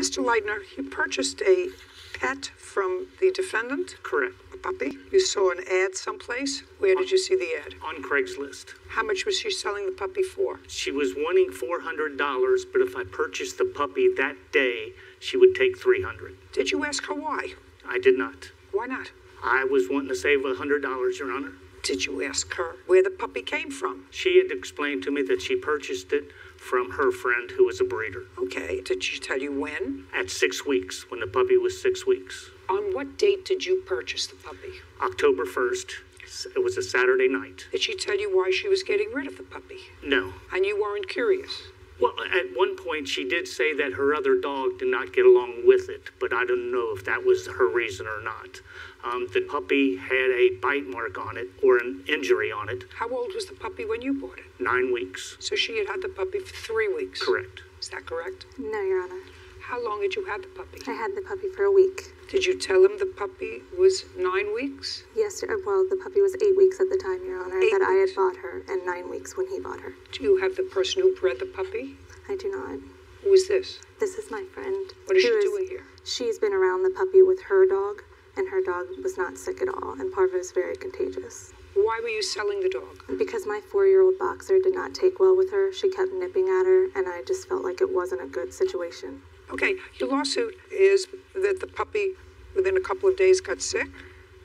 Mr. Leitner, you purchased a pet from the defendant? Correct. A puppy? You saw an ad someplace? Where did you see the ad? On Craigslist. How much was she selling the puppy for? She was wanting $400, but if I purchased the puppy that day, she would take $300. Did you ask her why? I did not. Why not? I was wanting to save $100, Your Honor. Did you ask her where the puppy came from? She had explained to me that she purchased it from her friend who was a breeder. Okay. Did she tell you when? At 6 weeks, when the puppy was 6 weeks. On what date did you purchase the puppy? October 1st. It was a Saturday night. Did she tell you why she was getting rid of the puppy? No. And you weren't curious? Well, at one point she did say that her other dog did not get along with it, but I don't know if that was her reason or not. The puppy had a bite mark on it, or an injury on it. How old was the puppy when you bought it? 9 weeks. So she had had the puppy for 3 weeks? Correct. Is that correct? No, Your Honor. How long had you had the puppy? I had the puppy for a week. Did you tell him the puppy was 9 weeks? Yes, well, the puppy was 8 weeks at the time, Your Honor, that I had weeks. bought her, and 9 weeks when he bought her. Do you have the person who bred the puppy? I do not. Who is this? This is my friend. What is she doing here? She's been around the puppy with her dog, and her dog was not sick at all, and Parvo is very contagious. Why were you selling the dog? Because my 4-year-old boxer did not take well with her. She kept nipping at her, and I just felt like it wasn't a good situation. Okay, your lawsuit is that the puppy, within a couple of days, got sick,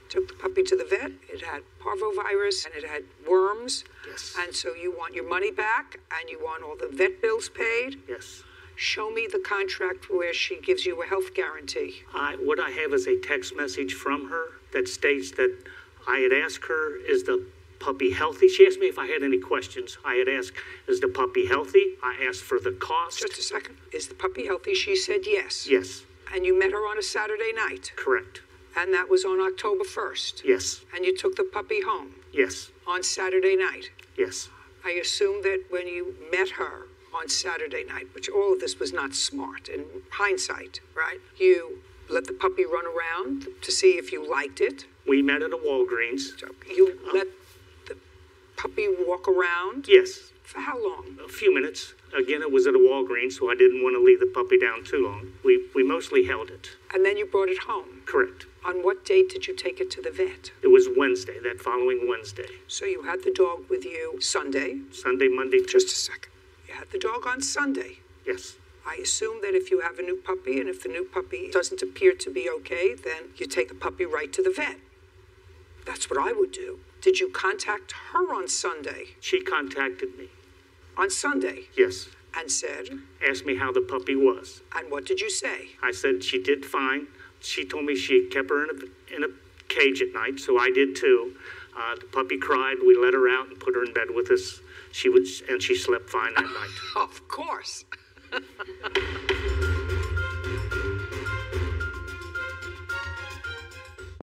took the puppy to the vet. It had parvovirus, and it had worms. Yes. And so you want your money back, and you want all the vet bills paid? Yes. Show me the contract where she gives you a health guarantee. What I have is a text message from her that states that I had asked her, is the puppy healthy? She asked me if I had any questions. I had asked, is the puppy healthy? I asked for the cost. Just a second. Is the puppy healthy? She said yes. Yes. And you met her on a Saturday night? Correct. And that was on October 1st? Yes. And you took the puppy home? Yes. On Saturday night? Yes. I assume that when you met her on Saturday night, which all of this was not smart in hindsight, right? You let the puppy run around to see if you liked it. We met at a Walgreens. So you let the puppy walk around? Yes. For how long? A few minutes. Again, it was at a Walgreens, so I didn't want to leave the puppy down too long. We mostly held it. And then you brought it home? Correct. On what date did you take it to the vet? It was Wednesday, that following Wednesday. So you had the dog with you Sunday? Sunday, Monday. Just a second. You had the dog on Sunday? Yes. I assume that if you have a new puppy and if the new puppy doesn't appear to be okay, then you take the puppy right to the vet. That's what I would do. Did you contact her on Sunday? She contacted me. On Sunday? Yes. And said? Asked me how the puppy was. And what did you say? I said she did fine. She told me she kept her in a cage at night, so I did too. The puppy cried. We let her out and put her in bed with us. She slept fine that night. Of course.